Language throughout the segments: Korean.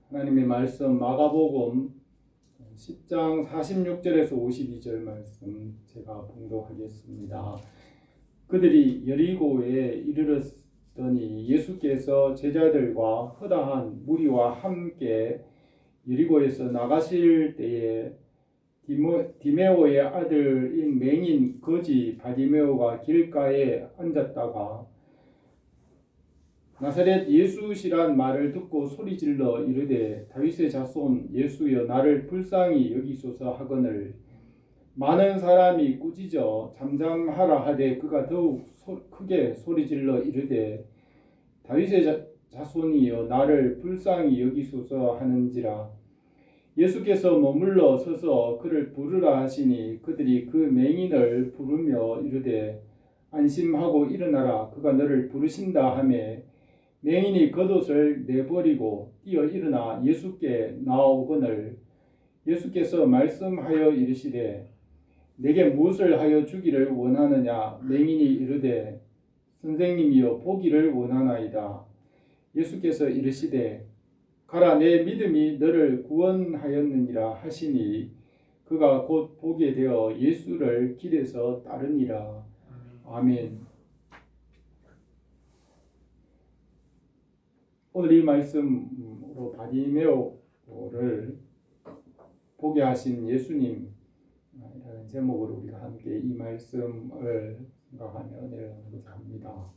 하나님의 말씀 마가복음 10장 46절에서 52절 말씀 제가 봉독하겠습니다. 그들이 여리고에 이르렀더니 예수께서 제자들과 허다한 무리와 함께 여리고에서 나가실 때에 디메오의 아들인 맹인 거지 바디메오가 길가에 앉았다가 나사렛 예수시란 말을 듣고 소리질러 이르되 다윗의 자손 예수여 나를 불쌍히 여기소서 하거늘 많은 사람이 꾸짖어 잠잠하라 하되 그가 더욱 크게 소리질러 이르되 다윗의 자손이여 나를 불쌍히 여기소서 하는지라. 예수께서 머물러 서서 그를 부르라 하시니 그들이 그 맹인을 부르며 이르되 안심하고 일어나라 그가 너를 부르신다 하매 맹인이 겉옷을 내버리고 뛰어 일어나 예수께 나오거늘 예수께서 말씀하여 이르시되 내게 무엇을 하여 주기를 원하느냐. 맹인이 이르되 선생님이여 보기를 원하나이다. 예수께서 이르시되 가라 내 믿음이 너를 구원하였느니라 하시니 그가 곧 보게 되어 예수를 길에서 따르니라. 아멘. 오늘 이 말씀으로 바디메오를 보게 하신 예수님이라는 제목으로 우리가 함께 이 말씀을 생각하며 은혜를 나누고자 합니다.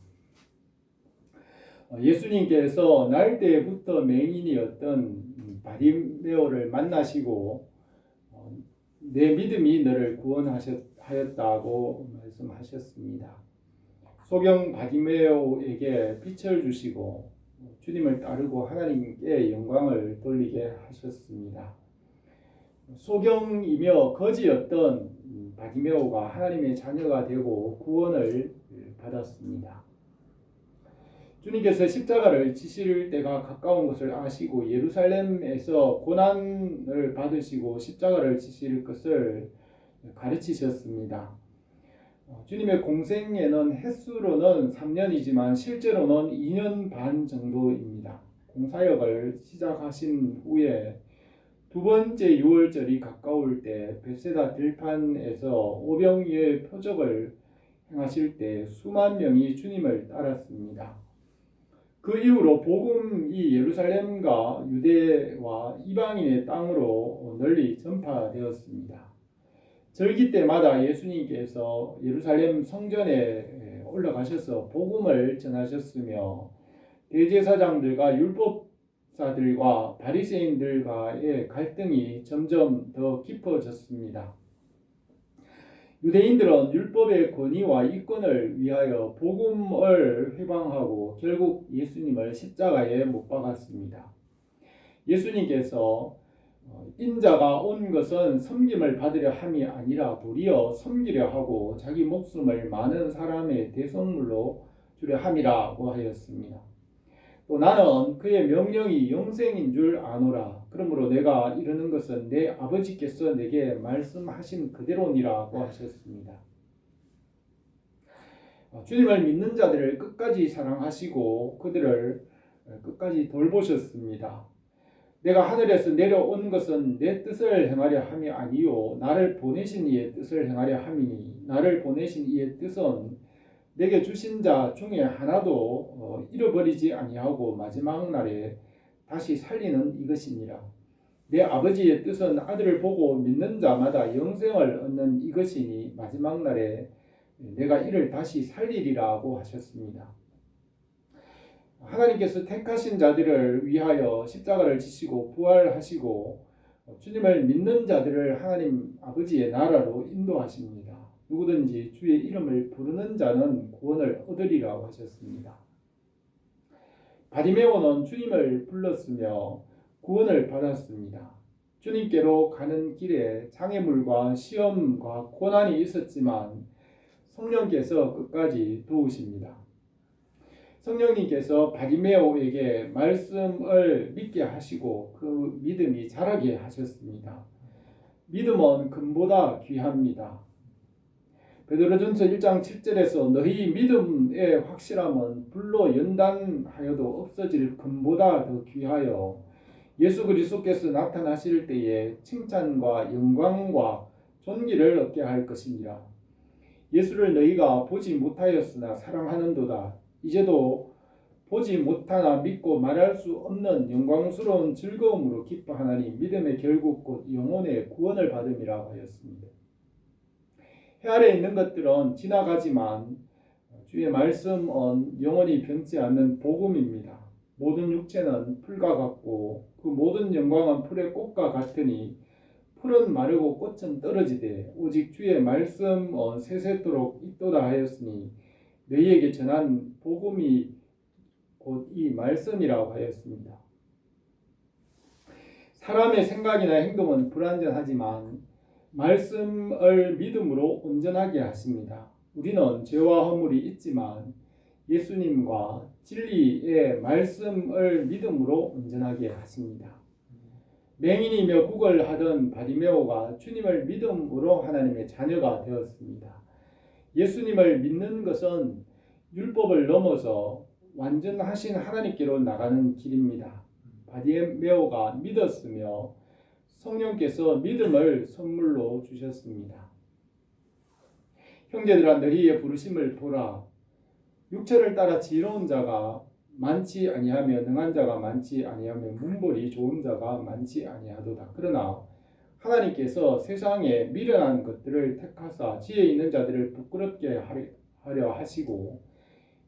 예수님께서 날 때부터 맹인이었던 바디메오를 만나시고 내 믿음이 너를 구원하였다고 말씀하셨습니다. 소경 바디메오에게 빛을 주시고 주님을 따르고 하나님께 영광을 돌리게 하셨습니다. 소경이며 거지였던 바디메오가 하나님의 자녀가 되고 구원을 받았습니다. 주님께서 십자가를 지실 때가 가까운 것을 아시고 예루살렘에서 고난을 받으시고 십자가를 지실 것을 가르치셨습니다. 주님의 공생애는 횟수로는 3년이지만 실제로는 2년 반 정도입니다. 공사역을 시작하신 후에 두 번째 유월절이 가까울 때 벳세다 들판에서 오병이의 표적을 행하실 때 수만 명이 주님을 따랐습니다. 그 이후로 복음이 예루살렘과 유대와 이방인의 땅으로 널리 전파되었습니다. 절기 때마다 예수님께서 예루살렘 성전에 올라가셔서 복음을 전하셨으며 대제사장들과 율법사들과 바리새인들과의 갈등이 점점 더 깊어졌습니다. 유대인들은 율법의 권위와 이권을 위하여 복음을 회방하고 결국 예수님을 십자가에 못 박았습니다. 예수님께서 인자가 온 것은 섬김을 받으려 함이 아니라 도리어 섬기려 하고 자기 목숨을 많은 사람의 대속물로 주려 함이라고 하였습니다. 또 나는 그의 명령이 영생인 줄 아노라. 그러므로 내가 이르는 것은 내 아버지께서 내게 말씀하신 그대로니라고 하셨습니다. 주님을 믿는 자들을 끝까지 사랑하시고 그들을 끝까지 돌보셨습니다. 내가 하늘에서 내려온 것은 내 뜻을 행하려 함이 아니요 나를 보내신 이의 뜻을 행하려 함이니 나를 보내신 이의 뜻은 내게 주신 자 중에 하나도 잃어버리지 아니하고 마지막 날에 다시 살리는 이것이니라. 내 아버지의 뜻은 아들을 보고 믿는 자마다 영생을 얻는 이것이니 마지막 날에 내가 이를 다시 살리리라고 하셨습니다. 하나님께서 택하신 자들을 위하여 십자가를 지시고 부활하시고 주님을 믿는 자들을 하나님 아버지의 나라로 인도하십니다. 누구든지 주의 이름을 부르는 자는 구원을 얻으리라고 하셨습니다. 바디메오는 주님을 불렀으며 구원을 받았습니다. 주님께로 가는 길에 장애물과 시험과 고난이 있었지만 성령께서 끝까지 도우십니다. 성령님께서 바디메오에게 말씀을 믿게 하시고 그 믿음이 자라게 하셨습니다. 믿음은 금보다 귀합니다. 베드로전서 1장 7절에서 너희 믿음의 확실함은 불로 연단하여도 없어질 금보다 더 귀하여 예수 그리스도께서 나타나실 때에 칭찬과 영광과 존귀를 얻게 할 것이니라. 예수를 너희가 보지 못하였으나 사랑하는도다. 이제도 보지 못하나 믿고 말할 수 없는 영광스러운 즐거움으로 기뻐하나니 믿음의 결국 곧 영혼의 구원을 받음이라고 하였습니다. 해 아래 있는 것들은 지나가지만 주의 말씀은 영원히 변치 않는 복음입니다. 모든 육체는 풀과 같고 그 모든 영광은 풀의 꽃과 같으니 풀은 마르고 꽃은 떨어지되 오직 주의 말씀은 세세토록 있도다 하였으니 너희에게 전한 복음이 곧 이 말씀이라고 하였습니다. 사람의 생각이나 행동은 불완전하지만 말씀을 믿음으로 온전하게 하십니다. 우리는 죄와 허물이 있지만 예수님과 진리의 말씀을 믿음으로 온전하게 하십니다. 맹인이며 구걸하던 바리메오가 주님을 믿음으로 하나님의 자녀가 되었습니다. 예수님을 믿는 것은 율법을 넘어서 완전하신 하나님께로 나가는 길입니다. 바리메오가 믿었으며 성령께서 믿음을 선물로 주셨습니다. 형제들아 너희의 부르심을 보라. 육체를 따라 지혜로운 자가 많지 아니하며 능한 자가 많지 아니하며 문벌이 좋은 자가 많지 아니하도다. 그러나 하나님께서 세상에 미련한 것들을 택하사 지혜 있는 자들을 부끄럽게 하려 하시고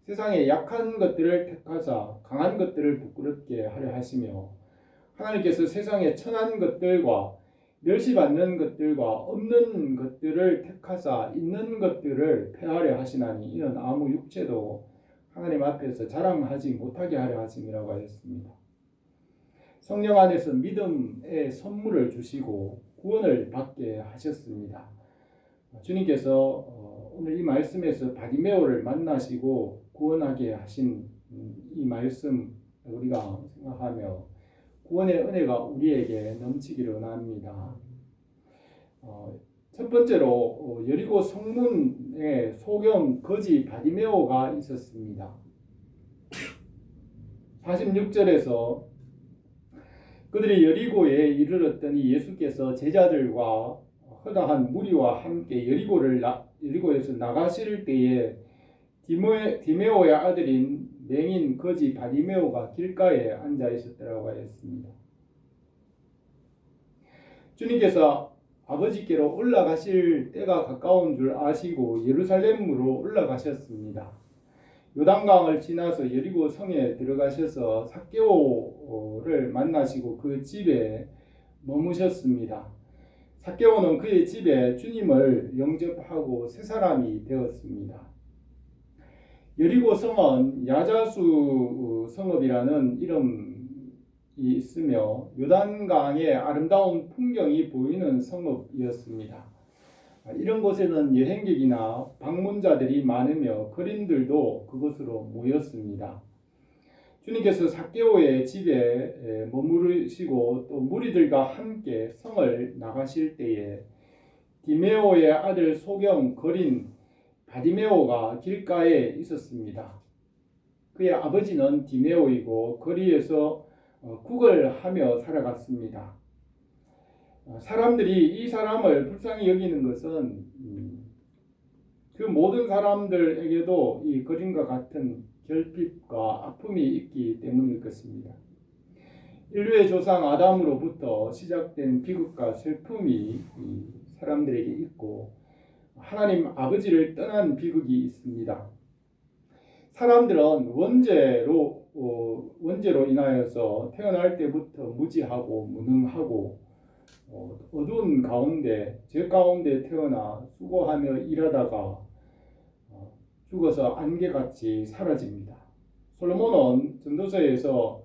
세상에 약한 것들을 택하사 강한 것들을 부끄럽게 하려 하시며 하나님께서 세상에 천한 것들과 멸시받는 것들과 없는 것들을 택하사 있는 것들을 폐하려 하시나니 이는 아무 육체도 하나님 앞에서 자랑하지 못하게 하려 하심이라고 하였습니다. 성령 안에서 믿음의 선물을 주시고 구원을 받게 하셨습니다. 주님께서 오늘 이 말씀에서 바리메오를 만나시고 구원하게 하신 이 말씀 우리가 생각하며 구원의 은혜가 우리에게 넘치기를 원합니다. 첫 번째로 여리고 성문에 소경 거지 바리메오가 있었습니다. 46절에서 그들이 여리고에 이르렀더니 예수께서 제자들과 허다한 무리와 함께 여리고에서 나가실 때에 디메오의 아들인 맹인 거지 바리메오가 길가에 앉아 있었더라고 하였습니다. 주님께서 아버지께로 올라가실 때가 가까운 줄 아시고 예루살렘으로 올라가셨습니다. 요단강을 지나서 여리고 성에 들어가셔서 삭개오를 만나시고 그 집에 머무셨습니다. 삭개오는 그의 집에 주님을 영접하고 새 사람이 되었습니다. 여리고 성은 야자수 성읍이라는 이름이 있으며 요단강의 아름다운 풍경이 보이는 성읍이었습니다. 이런 곳에는 여행객이나 방문자들이 많으며 거린들도 그곳으로 모였습니다. 주님께서 삭개오의 집에 머무르시고 또 무리들과 함께 성을 나가실 때에 디메오의 아들 소경 거린 바리메오가 길가에 있었습니다. 그의 아버지는 디메오이고 거리에서 구걸하며 살아갔습니다. 사람들이 이 사람을 불쌍히 여기는 것은 그 모든 사람들에게도 이 거린과 같은 결핍과 아픔이 있기 때문일 것입니다. 인류의 조상 아담으로부터 시작된 비극과 슬픔이 사람들에게 있고 하나님 아버지를 떠난 비극이 있습니다. 사람들은 원죄로 인하여서 태어날 때부터 무지하고 무능하고 어두운 가운데 죄 가운데 태어나 수고하며 일하다가 죽어서 안개같이 사라집니다. 솔로몬은 전도서에서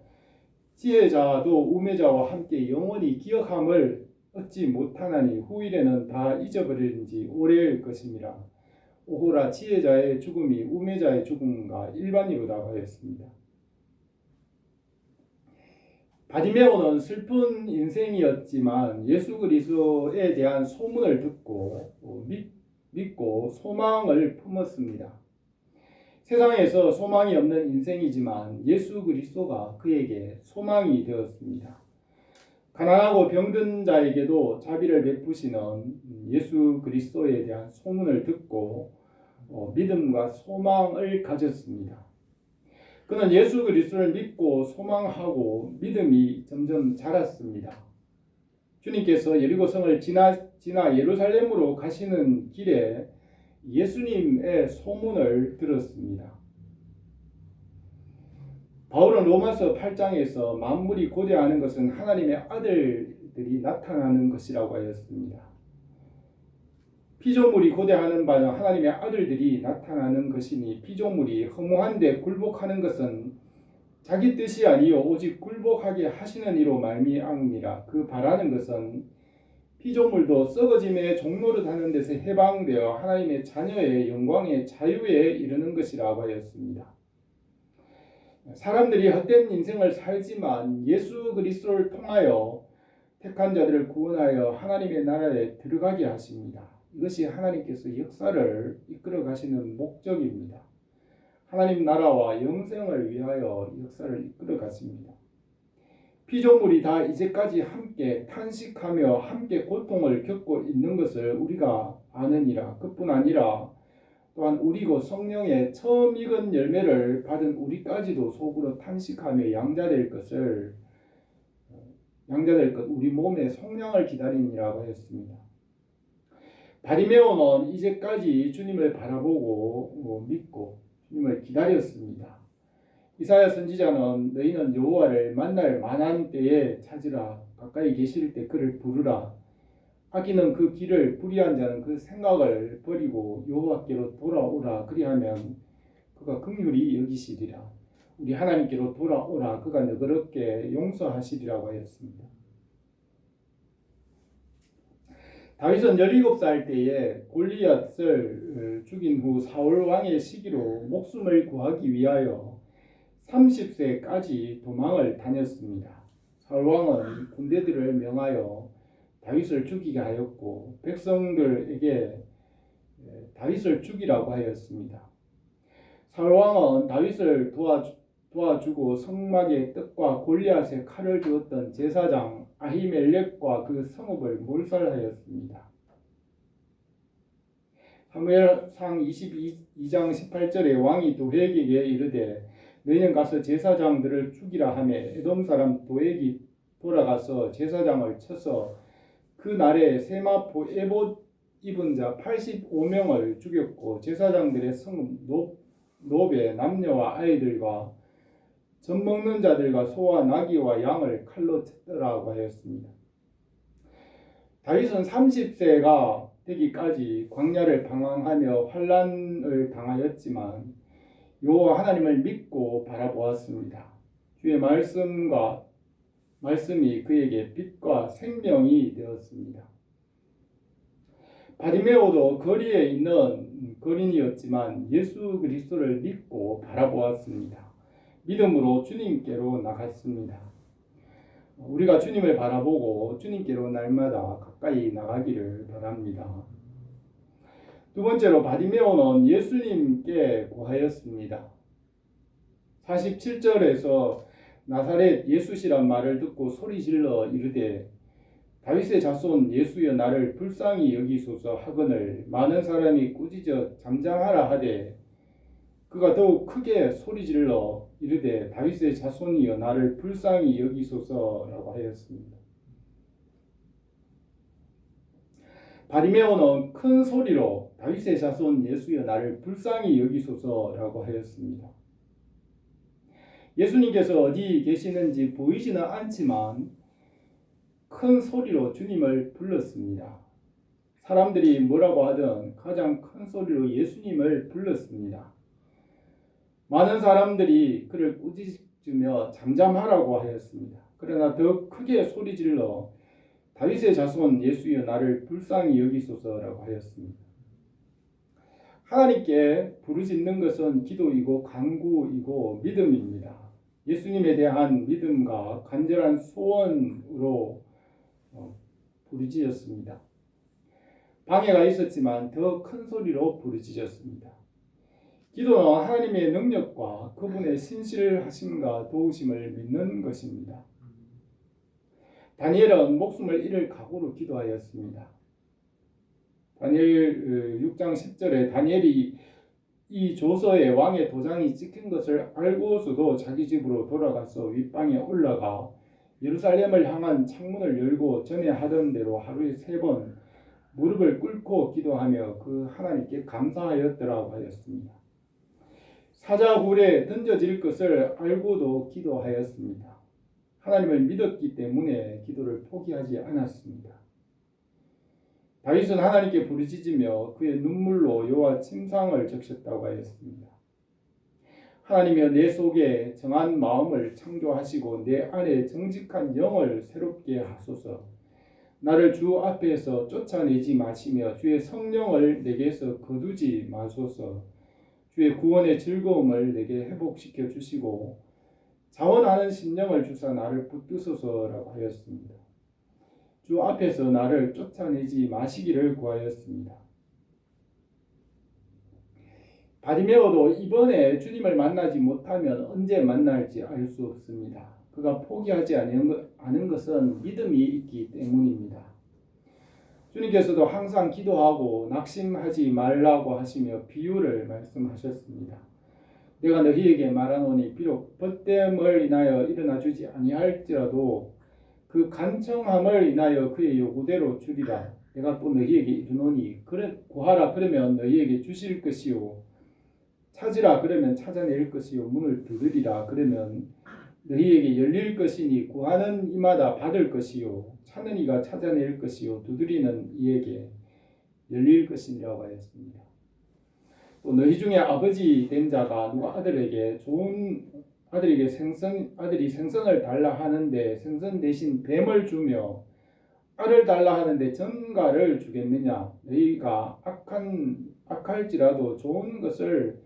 지혜자도 우매자와 함께 영원히 기억함을 얻지 못하나니 후일에는 다 잊어버리는지 오래일 것임이라. 오호라 지혜자의 죽음이 우매자의 죽음과 일반이로다 하였습니다. 바리메오는 슬픈 인생이었지만 예수 그리스도에 대한 소문을 듣고 믿고 소망을 품었습니다. 세상에서 소망이 없는 인생이지만 예수 그리스도가 그에게 소망이 되었습니다. 가난하고 병든 자에게도 자비를 베푸시는 예수 그리스도에 대한 소문을 듣고 믿음과 소망을 가졌습니다. 그는 예수 그리스도를 믿고 소망하고 믿음이 점점 자랐습니다. 주님께서 여리고성을 지나 예루살렘으로 가시는 길에 예수님의 소문을 들었습니다. 바울은 로마서 8장에서 만물이 고대하는 것은 하나님의 아들들이 나타나는 것이라고 하였습니다. 피조물이 고대하는 바는 하나님의 아들들이 나타나는 것이니 피조물이 허무한데 굴복하는 것은 자기 뜻이 아니요 오직 굴복하게 하시는 이로 말미암으니라. 그 바라는 것은 피조물도 썩어짐의 종노릇하는 데서 해방되어 하나님의 자녀의 영광의 자유에 이르는 것이라고 하였습니다. 사람들이 헛된 인생을 살지만 예수 그리스도를 통하여 택한 자들을 구원하여 하나님의 나라에 들어가게 하십니다. 이것이 하나님께서 역사를 이끌어 가시는 목적입니다. 하나님 나라와 영생을 위하여 역사를 이끌어 가십니다. 피조물이 다 이제까지 함께 탄식하며 함께 고통을 겪고 있는 것을 우리가 아느니라. 그뿐 아니라 또한 우리고 성령의 처음 익은 열매를 받은 우리까지도 속으로 탄식하며 양자될 것 우리 몸의 성령을 기다리니라고 했습니다. 바리메오는 이제까지 주님을 바라보고 믿고 주님을 기다렸습니다. 이사야 선지자는 너희는 여호와를 만날 만한 때에 찾으라. 가까이 계실 때 그를 부르라. 악인은 그 길을 불의한 자는 그 생각을 버리고 여호와께로 돌아오라. 그리하면 그가 긍휼히 여기시리라. 우리 하나님께로 돌아오라. 그가 너그럽게 용서하시리라고 하였습니다. 다윗은 17살 때에 골리앗을 죽인 후 사울 왕의 시기로 목숨을 구하기 위하여 30세까지 도망을 다녔습니다. 사울 왕은 군대들을 명하여 다윗을 죽이게 하였고 백성들에게 다윗을 죽이라고 하였습니다. 사울 왕은 다윗을 도와주고 성막의 떡과 골리앗의 칼을 주었던 제사장 아히멜렉과 그 성읍을 몰살하였습니다. 사무엘상 22장 18절에 왕이 도액에게 이르되 너희는 가서 제사장들을 죽이라 하며 에돔 사람 도액이 돌아가서 제사장을 쳐서 그 날에 세마포 에봇 입은 자 85명을 죽였고 제사장들의 성읍 노베 남녀와 아이들과 젖 먹는 자들과 소와 나귀와 양을 칼로 쳤더라고 하였습니다. 다윗은 30세가 되기까지 광야를 방황하며 환난을 당하였지만 여호와 하나님을 믿고 바라보았습니다. 주의 말씀이 그에게 빛과 생명이 되었습니다. 바리메오도 거리에 있는 거린이었지만 예수 그리스도를 믿고 바라보았습니다. 믿음으로 주님께로 나갔습니다. 우리가 주님을 바라보고 주님께로 날마다 가까이 나가기를 바랍니다. 두 번째로 바리메오는 예수님께 구하였습니다. 47절에서 나사렛 예수시란 말을 듣고 소리질러 이르되 다윗의 자손 예수여 나를 불쌍히 여기소서 하거늘 많은 사람이 꾸짖어 잠잠하라 하되 그가 더욱 크게 소리질러 이르되 다윗의 자손이여 나를 불쌍히 여기소서라고 하였습니다. 바리메오는 큰 소리로 다윗의 자손 예수여 나를 불쌍히 여기소서라고 하였습니다. 예수님께서 어디 계시는지 보이지는 않지만 큰 소리로 주님을 불렀습니다. 사람들이 뭐라고 하든 가장 큰 소리로 예수님을 불렀습니다. 많은 사람들이 그를 꾸짖으며 잠잠하라고 하였습니다. 그러나 더 크게 소리질러 다윗의 자손 예수여 나를 불쌍히 여기소서라고 하였습니다. 하나님께 부르짖는 것은 기도이고 간구이고 믿음입니다. 예수님에 대한 믿음과 간절한 소원으로 부르짖었습니다. 방해가 있었지만 더 큰 소리로 부르짖었습니다. 기도는 하나님의 능력과 그분의 신실하심과 도우심을 믿는 것입니다. 다니엘은 목숨을 잃을 각오로 기도하였습니다. 다니엘 6장 10절에 다니엘이 이 조서에 왕의 도장이 찍힌 것을 알고서도 자기 집으로 돌아가서 윗방에 올라가 예루살렘을 향한 창문을 열고 전에 하던 대로 하루에 3번 무릎을 꿇고 기도하며 그 하나님께 감사하였더라고 하였습니다. 사자굴에 던져질 것을 알고도 기도하였습니다. 하나님을 믿었기 때문에 기도를 포기하지 않았습니다. 다윗은 하나님께 부르짖으며 그의 눈물로 여호와 침상을 적셨다고 하였습니다. 하나님이여 내 속에 정한 마음을 창조하시고 내 안에 정직한 영을 새롭게 하소서. 나를 주 앞에서 쫓아내지 마시며 주의 성령을 내게서 거두지 마소서. 주의 구원의 즐거움을 내게 회복시켜 주시고 자원하는 심령을 주사 나를 붙드소서라고 하였습니다. 주 앞에서 나를 쫓아내지 마시기를 구하였습니다. 바디메오도 이번에 주님을 만나지 못하면 언제 만날지 알 수 없습니다. 그가 포기하지 않은 것은 믿음이 있기 때문입니다. 주님께서도 항상 기도하고 낙심하지 말라고 하시며 비유를 말씀하셨습니다. 내가 너희에게 말하노니 비록 벗됨을 인하여 일어나 주지 아니할지라도 그 간청함을 인하여 그의 요구대로 주리라. 내가 또 너희에게 이르노니 구하라 그러면 너희에게 주실 것이요 찾으라 그러면 찾아낼 것이요 문을 두드리라 그러면 너희에게 열릴 것이니 구하는 이마다 받을 것이요 찾는 이가 찾아낼 것이요 두드리는 이에게 열릴 것이라고 하였습니다. 또 너희 중에 아버지 된 자가 누가 아들에게 아들이 생선을 달라 하는데 생선 대신 뱀을 주며 알을 달라 하는데 전갈을 주겠느냐? 너희가 악할지라도 좋은 것을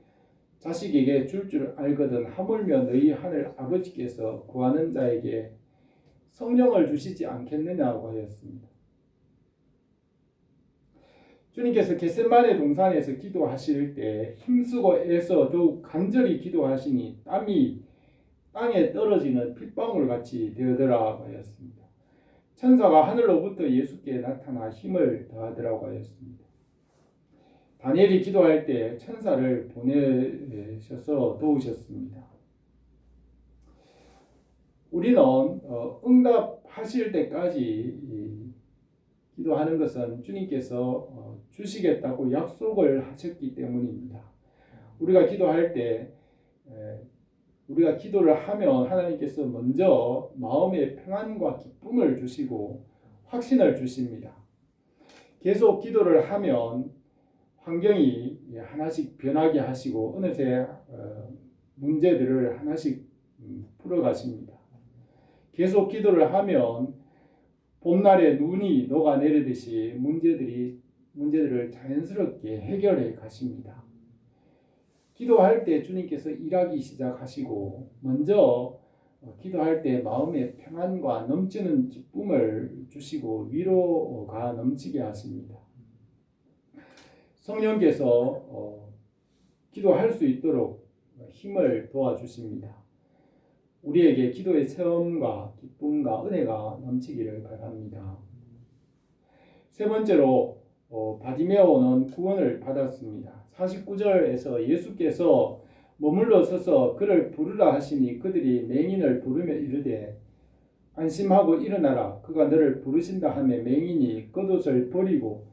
자식에게 줄 알거든 하물며 너희 하늘 아버지께서 구하는 자에게 성령을 주시지 않겠느냐고 하였습니다. 주님께서 겟세마네 동산에서 기도하실 때 힘쓰고 애써 더욱 간절히 기도하시니 땀이 땅에 떨어지는 핏방울 같이 되더라고 하였습니다. 천사가 하늘로부터 예수께 나타나 힘을 더하더라고 하였습니다. 다니엘이 기도할 때 천사를 보내셔서 도우셨습니다. 우리는 응답하실 때까지 기도하는 것은 주님께서 주시겠다고 약속을 하셨기 때문입니다. 우리가 기도할 때 우리가 기도를 하면 하나님께서 먼저 마음의 평안과 기쁨을 주시고 확신을 주십니다. 계속 기도를 하면 환경이 하나씩 변하게 하시고 어느새 문제들을 하나씩 풀어가십니다. 계속 기도를 하면 봄날에 눈이 녹아내리듯이 문제들을 자연스럽게 해결해 가십니다. 기도할 때 주님께서 일하기 시작하시고 먼저 기도할 때 마음의 평안과 넘치는 기쁨을 주시고 위로가 넘치게 하십니다. 성령께서 기도할 수 있도록 힘을 도와주십니다. 우리에게 기도의 체험과 기쁨과 은혜가 넘치기를 바랍니다. 세 번째로 바디메오는 구원을 받았습니다. 49절에서 예수께서 머물러 서서 그를 부르라 하시니 그들이 맹인을 부르며 이르되 안심하고 일어나라 그가 너를 부르신다 하며 맹인이 겉옷을 버리고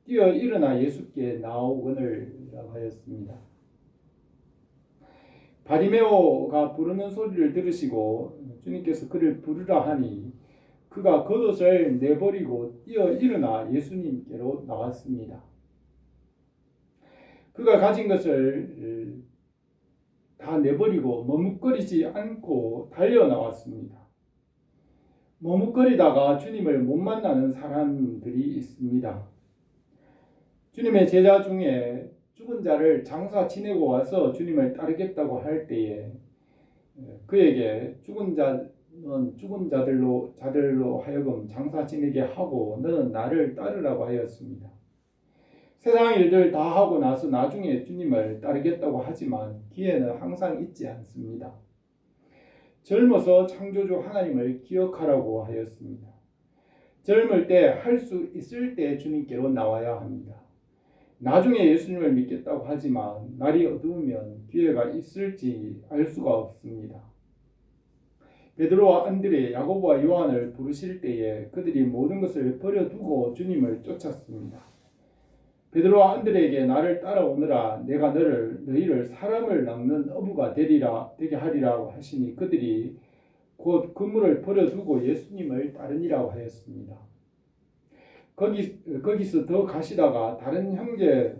뛰어 일어나 예수께 나오거늘 하였습니다. 바디메오가 부르는 소리를 들으시고 주님께서 그를 부르라 하니 그가 겉옷을 내버리고 뛰어 일어나 예수님께로 나왔습니다. 그가 가진 것을 다 내버리고 머뭇거리지 않고 달려 나왔습니다. 머뭇거리다가 주님을 못 만나는 사람들이 있습니다. 주님의 제자 중에 죽은 자를 장사 지내고 와서 주님을 따르겠다고 할 때에 그에게 죽은 자들로 하여금 장사 지내게 하고 너는 나를 따르라고 하였습니다. 세상 일들 다 하고 나서 나중에 주님을 따르겠다고 하지만 기회는 항상 있지 않습니다. 젊어서 창조주 하나님을 기억하라고 하였습니다. 젊을 때 할 수 있을 때 주님께로 나와야 합니다. 나중에 예수님을 믿겠다고 하지만 날이 어두우면 기회가 있을지 알 수가 없습니다. 베드로와 안드레, 야고보와 요한을 부르실 때에 그들이 모든 것을 버려두고 주님을 쫓았습니다. 베드로와 안드레에게 나를 따라오느라 내가 너희를 사람을 낚는 어부가 되게 하리라고 하시니 그들이 곧 그물을 버려두고 예수님을 따르니라고 하였습니다. 거기서 더 가시다가 다른 형제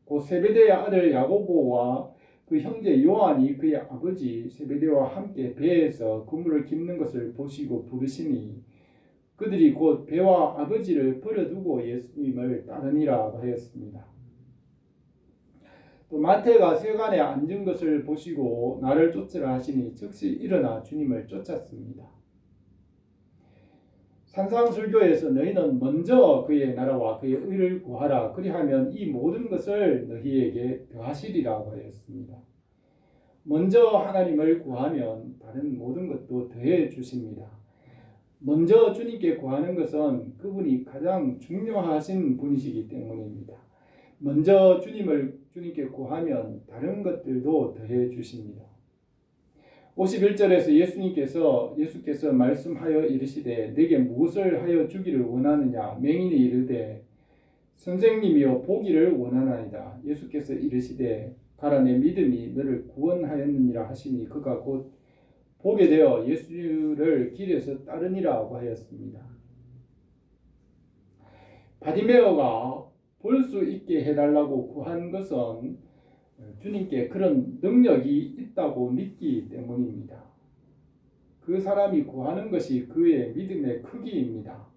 곧 세베대의 아들 야고보와 그 형제 요한이 그의 아버지 세베대와 함께 배에서 그물을 깁는 것을 보시고 부르시니 그들이 곧 배와 아버지를 버려두고 예수님을 따르니라고 하였습니다. 또 마태가 세간에 앉은 것을 보시고 나를 쫓으라 하시니 즉시 일어나 주님을 쫓았습니다. 산상술교에서 너희는 먼저 그의 나라와 그의 의를 구하라 그리하면 이 모든 것을 너희에게 더하시리라고 하였습니다. 먼저 하나님을 구하면 다른 모든 것도 더해 주십니다. 먼저 주님께 구하는 것은 그분이 가장 중요하신 분이시기 때문입니다. 먼저 주님께 구하면 다른 것들도 더해 주십니다. 51절에서 예수께서 말씀하여 이르시되 내게 무엇을 하여 주기를 원하느냐 맹인이 이르되 선생님이여 보기를 원하나이다. 예수께서 이르시되 가라 내 믿음이 너를 구원하였느니라 하시니 그가 곧 보게 되어 예수를 길에서 따르니라고 하였습니다. 바디메오가 볼 수 있게 해달라고 구한 것은 주님께 그런 능력이 있다고 믿기 때문입니다. 그 사람이 구하는 것이 그의 믿음의 크기입니다.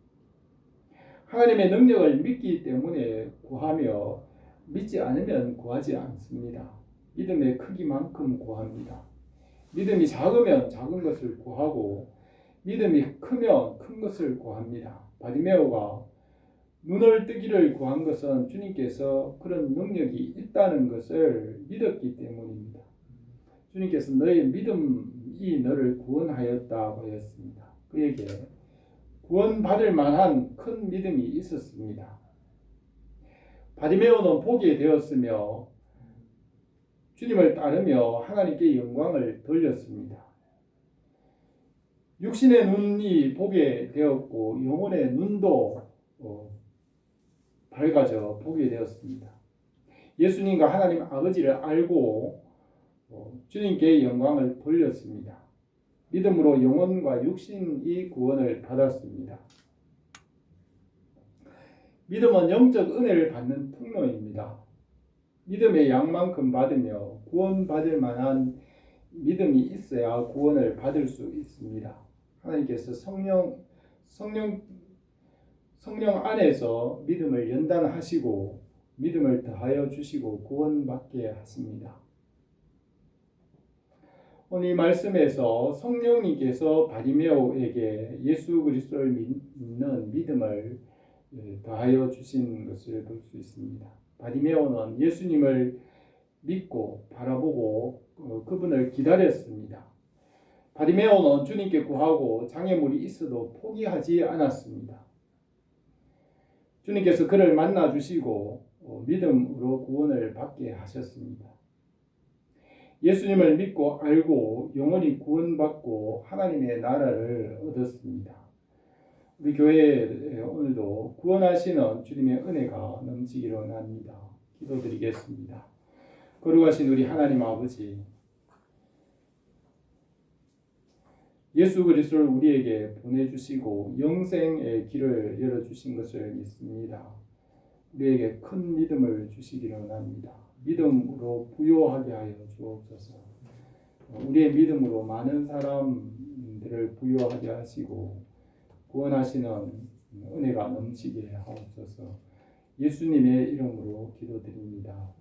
하나님의 능력을 믿기 때문에 구하며 믿지 않으면 구하지 않습니다. 믿음의 크기만큼 구합니다. 믿음이 작으면 작은 것을 구하고 믿음이 크면 큰 것을 구합니다. 바디메오가 눈을 뜨기를 구한 것은 주님께서 그런 능력이 있다는 것을 믿었기 때문입니다. 주님께서 너의 믿음이 너를 구원하였다고 하였습니다. 그에게 구원받을 만한 큰 믿음이 있었습니다. 바디메오는 보게 되었으며 주님을 따르며 하나님께 영광을 돌렸습니다. 육신의 눈이 보게 되었고 영혼의 눈도 밝아져 보게 되었습니다. 예수님과 하나님 아버지를 알고 주님께 영광을 돌렸습니다. 믿음으로 영혼과 육신이 구원을 받았습니다. 믿음은 영적 은혜를 받는 통로입니다. 믿음의 양만큼 받으며 구원받을 만한 믿음이 있어야 구원을 받을 수 있습니다. 하나님께서 성령 안에서 믿음을 연단하시고 믿음을 더하여 주시고 구원받게 하십니다. 오늘 이 말씀에서 성령님께서 바디메오에게 예수 그리스도를 믿는 믿음을 더하여 주신 것을 볼 수 있습니다. 바디메오는 예수님을 믿고 바라보고 그분을 기다렸습니다. 바디메오는 주님께 구하고 장애물이 있어도 포기하지 않았습니다. 주님께서 그를 만나 주시고 믿음으로 구원을 받게 하셨습니다. 예수님을 믿고 알고 영원히 구원받고 하나님의 나라를 얻었습니다. 우리 교회에 오늘도 구원하시는 주님의 은혜가 넘치기를 원합니다. 기도드리겠습니다. 거룩하신 우리 하나님 아버지, 예수 그리스도를 우리에게 보내주시고 영생의 길을 열어주신 것을 믿습니다. 우리에게 큰 믿음을 주시기를 원합니다. 믿음으로 부요하게 하여 주옵소서. 우리의 믿음으로 많은 사람들을 부요하게 하시고 구원하시는 은혜가 넘치게 하옵소서. 예수님의 이름으로 기도드립니다.